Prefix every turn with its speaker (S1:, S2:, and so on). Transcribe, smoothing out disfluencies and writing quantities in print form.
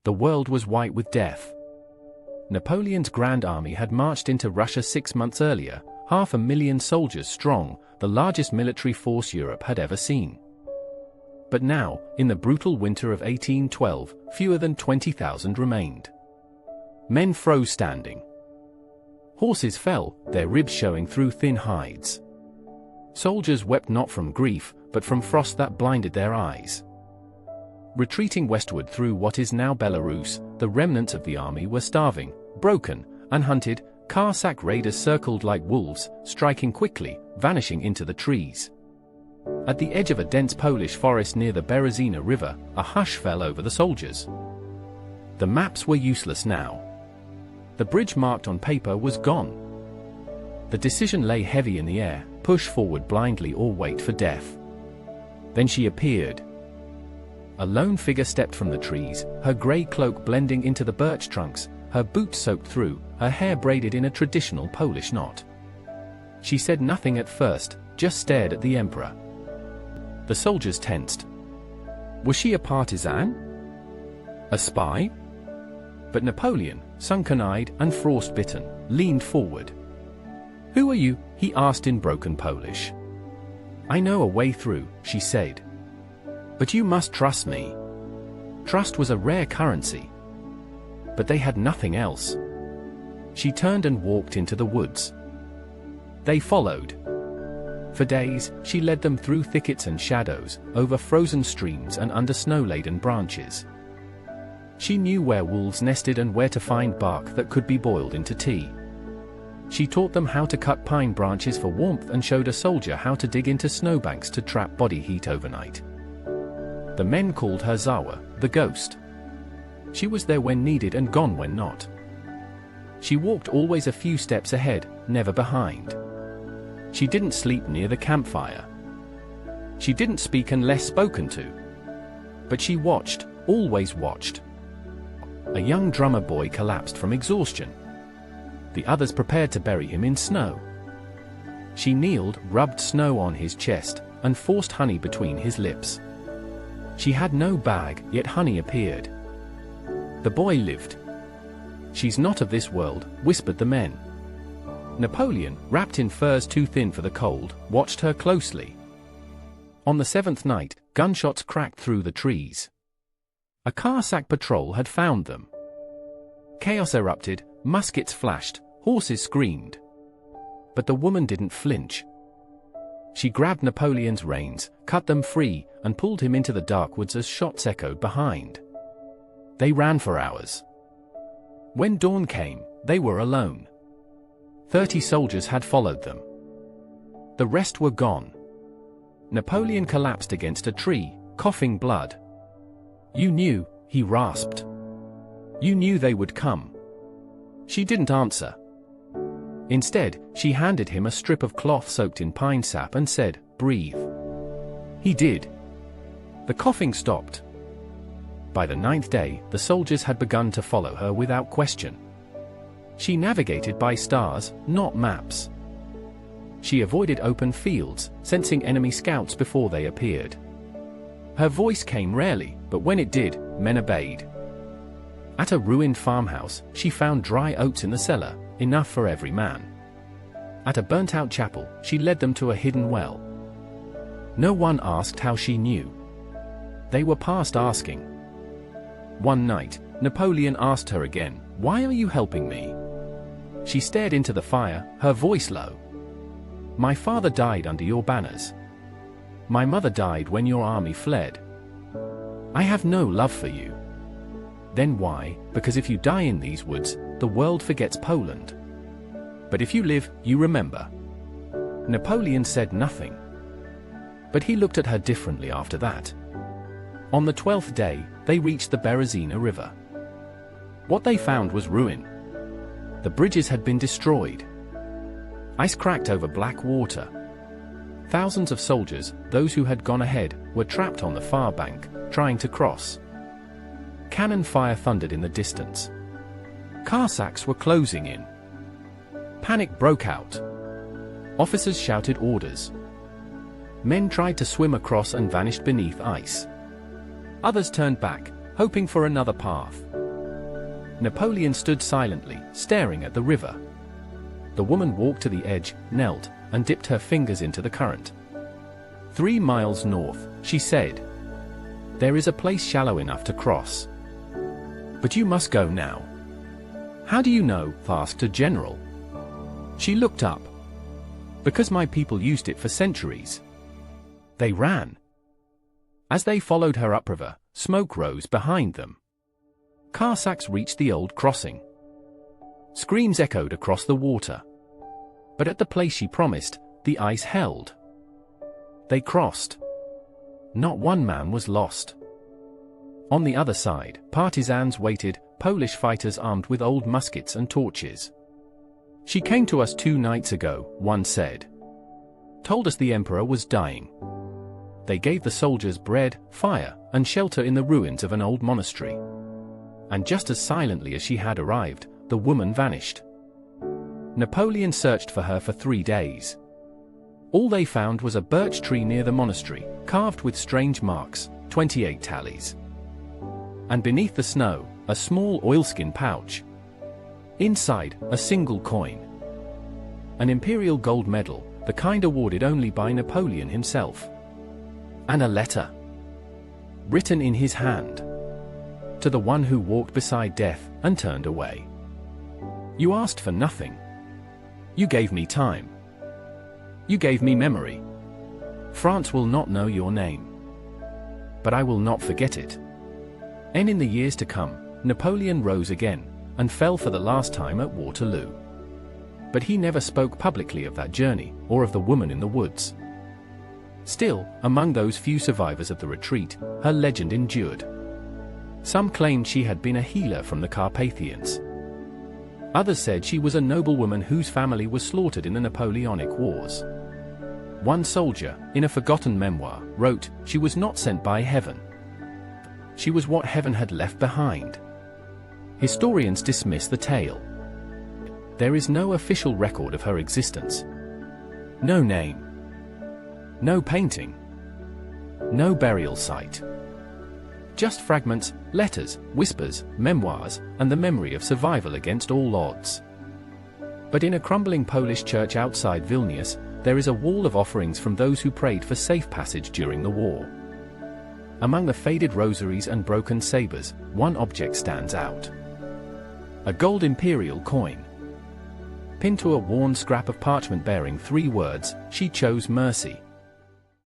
S1: The world was white with death. Napoleon's Grand Army had marched into Russia 6 months earlier, 500,000 soldiers strong, the largest military force Europe had ever seen. But now, in the brutal winter of 1812, fewer than 20,000 remained. Men froze standing. Horses fell, their ribs showing through thin hides. Soldiers wept not from grief, but from frost that blinded their eyes. Retreating westward through what is now Belarus, the remnants of the army were starving, broken, unhunted. Cossack raiders circled like wolves, striking quickly, vanishing into the trees. At the edge of a dense Polish forest near the Berezina River, a hush fell over the soldiers. The maps were useless now. The bridge marked on paper was gone. The decision lay heavy in the air: push forward blindly or wait for death. Then she appeared. A lone figure stepped from the trees, her grey cloak blending into the birch trunks, her boots soaked through, her hair braided in a traditional Polish knot. She said nothing at first, just stared at the emperor. The soldiers tensed. Was she a partisan? A spy? But Napoleon, sunken-eyed and frost-bitten, leaned forward. "Who are you?" he asked in broken Polish. "I know a way through," she said. "But you must trust me." Trust was a rare currency. But they had nothing else. She turned and walked into the woods. They followed. For days, she led them through thickets and shadows, over frozen streams and under snow-laden branches. She knew where wolves nested and where to find bark that could be boiled into tea. She taught them how to cut pine branches for warmth and showed a soldier how to dig into snowbanks to trap body heat overnight. The men called her Zawa, the ghost. She was there when needed and gone when not. She walked always a few steps ahead, never behind. She didn't sleep near the campfire. She didn't speak unless spoken to. But she watched, always watched. A young drummer boy collapsed from exhaustion. The others prepared to bury him in snow. She kneeled, rubbed snow on his chest, and forced honey between his lips. She had no bag, yet honey appeared. The boy lived. "She's not of this world," whispered the men. Napoleon, wrapped in furs too thin for the cold, watched her closely. On the 7th night, gunshots cracked through the trees. A Cossack patrol had found them. Chaos erupted, muskets flashed, horses screamed. But the woman didn't flinch. She grabbed Napoleon's reins, cut them free, and pulled him into the dark woods as shots echoed behind. They ran for hours. When dawn came, they were alone. 30 soldiers had followed them. The rest were gone. Napoleon collapsed against a tree, coughing blood. "You knew," he rasped. "You knew they would come." She didn't answer. Instead, she handed him a strip of cloth soaked in pine sap and said, "Breathe." He did. The coughing stopped. By the 9th day, the soldiers had begun to follow her without question. She navigated by stars, not maps. She avoided open fields, sensing enemy scouts before they appeared. Her voice came rarely, but when it did, men obeyed. At a ruined farmhouse, she found dry oats in the cellar, enough for every man. At a burnt-out chapel, she led them to a hidden well. No one asked how she knew. They were past asking. One night, Napoleon asked her again, "Why are you helping me?" She stared into the fire, her voice low. "My father died under your banners. My mother died when your army fled. I have no love for you." "Then why?" "Because if you die in these woods, the world forgets Poland. But if you live, you remember." Napoleon said nothing. But he looked at her differently after that. On the 12th day, they reached the Berezina River. What they found was ruin. The bridges had been destroyed. Ice cracked over black water. Thousands of soldiers, those who had gone ahead, were trapped on the far bank, trying to cross. Cannon fire thundered in the distance. Cossacks were closing in. Panic broke out. Officers shouted orders. Men tried to swim across and vanished beneath ice. Others turned back, hoping for another path. Napoleon stood silently, staring at the river. The woman walked to the edge, knelt, and dipped her fingers into the current. 3 miles north, she said. There is a place shallow enough to cross. But you must go now. How do you know? Asked a general. She looked up. Because my people used it for centuries. They ran. As they followed her upriver, smoke rose behind them. Cossacks reached the old crossing. Screams echoed across the water. But at the place she promised, the ice held. They crossed. Not one man was lost. On the other side, partisans waited, Polish fighters armed with old muskets and torches. She came to us 2 nights ago, one said. Told us the emperor was dying. They gave the soldiers bread, fire, and shelter in the ruins of an old monastery. And just as silently as she had arrived, the woman vanished. Napoleon searched for her for 3 days. All they found was a birch tree near the monastery, carved with strange marks, 28 tallies. And beneath the snow, a small oilskin pouch. Inside, a single coin. An imperial gold medal, the kind awarded only by Napoleon himself. And a letter. Written in his hand. To the one who walked beside death and turned away. You asked for nothing. You gave me time. You gave me memory. France will not know your name. But I will not forget it. And in the years to come, Napoleon rose again, and fell for the last time at Waterloo. But he never spoke publicly of that journey, or of the woman in the woods. Still, among those few survivors of the retreat, her legend endured. Some claimed she had been a healer from the Carpathians. Others said she was a noblewoman whose family was slaughtered in the Napoleonic Wars. One soldier, in a forgotten memoir, wrote, she was not sent by heaven. She was what heaven had left behind. Historians dismiss the tale. There is no official record of her existence. No name. No painting. No burial site. Just fragments, letters, whispers, memoirs, and the memory of survival against all odds. But in a crumbling Polish church outside Vilnius, there is a wall of offerings from those who prayed for safe passage during the war. Among the faded rosaries and broken sabers, one object stands out. A gold imperial coin. Pinned to a worn scrap of parchment bearing 3 words, she chose mercy.